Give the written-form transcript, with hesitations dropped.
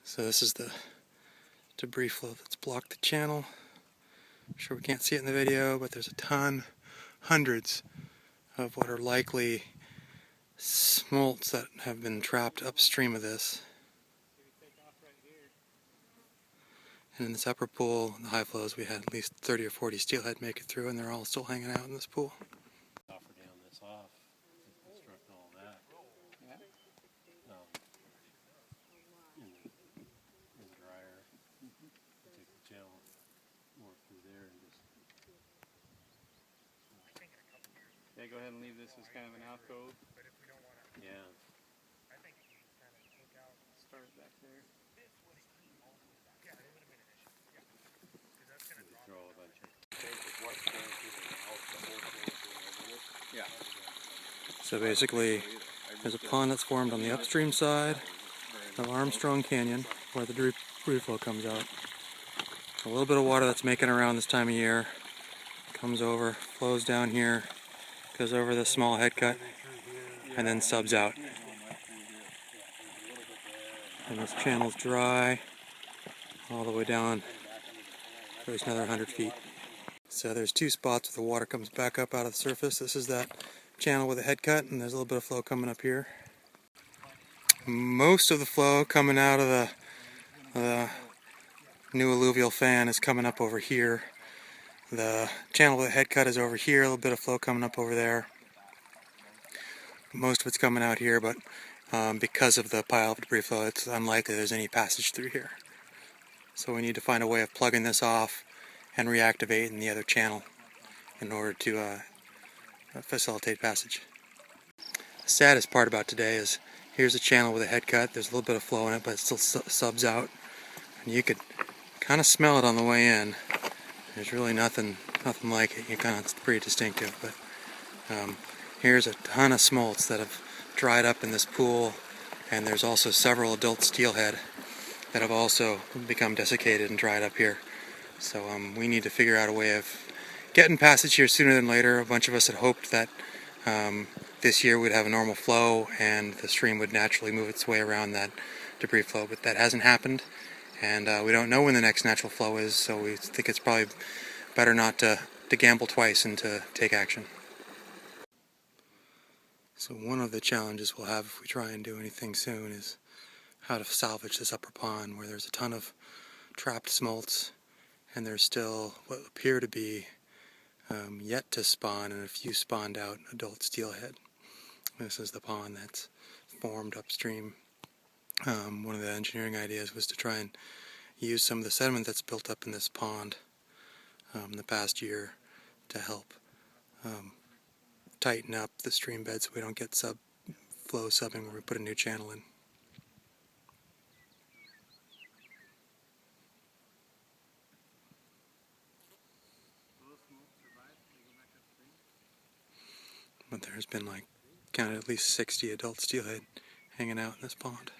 So this is the debris flow that's blocked the channel. I'm sure we can't see it in the video, but there's a ton, hundreds of what are likely smolts that have been trapped upstream of this. And in this upper pool, in the high flows, we had at least 30 or 40 steelhead make it through, and they're all still hanging out in this pool. Yeah, go ahead and leave this as kind of an alcove. But if we don't want to, yeah. I think you can kind of take out. Start back there. This would yeah, it would have been an issue. Yeah, because that's going to throw a bunch of. Yeah. So basically, there's a pond that's formed on the upstream side of Armstrong Canyon, where the debris flow comes out. A little bit of water that's making around this time of year comes over, flows down here, goes over this small head cut, and then subs out. And this channel's dry all the way down for at least another 100 feet. So there's two spots where the water comes back up out of the surface. This is that channel with a head cut, and there's a little bit of flow coming up here. Most of the flow coming out of the new alluvial fan is coming up over here. The channel with a head cut is over here, a little bit of flow coming up over there. Most of it's coming out here, but because of the pile of debris flow, it's unlikely there's any passage through here. So we need to find a way of plugging this off and reactivating the other channel in order to facilitate passage. The saddest part about today is here's a channel with a head cut. There's a little bit of flow in it, but it still subs out. And you could kind of smell it on the way in. There's really nothing like it. It's pretty distinctive. But here's a ton of smolts that have dried up in this pool, and there's also several adult steelhead that have also become desiccated and dried up here. So we need to figure out a way of getting passage here sooner than later. A bunch of us had hoped that this year we'd have a normal flow and the stream would naturally move its way around that debris flow, but that hasn't happened, and we don't know when the next natural flow is, so we think it's probably better not to gamble twice and to take action. So one of the challenges we'll have if we try and do anything soon is how to salvage this upper pond where there's a ton of trapped smolts, and there's still what appear to be yet to spawn and a few spawned out adult steelhead. This is the pond that's formed upstream. One of the engineering ideas was to try and use some of the sediment that's built up in this pond in the past year to help tighten up the stream bed so we don't get flow subbing where we put a new channel in. But there's been counted at least 60 adult steelhead hanging out in this pond.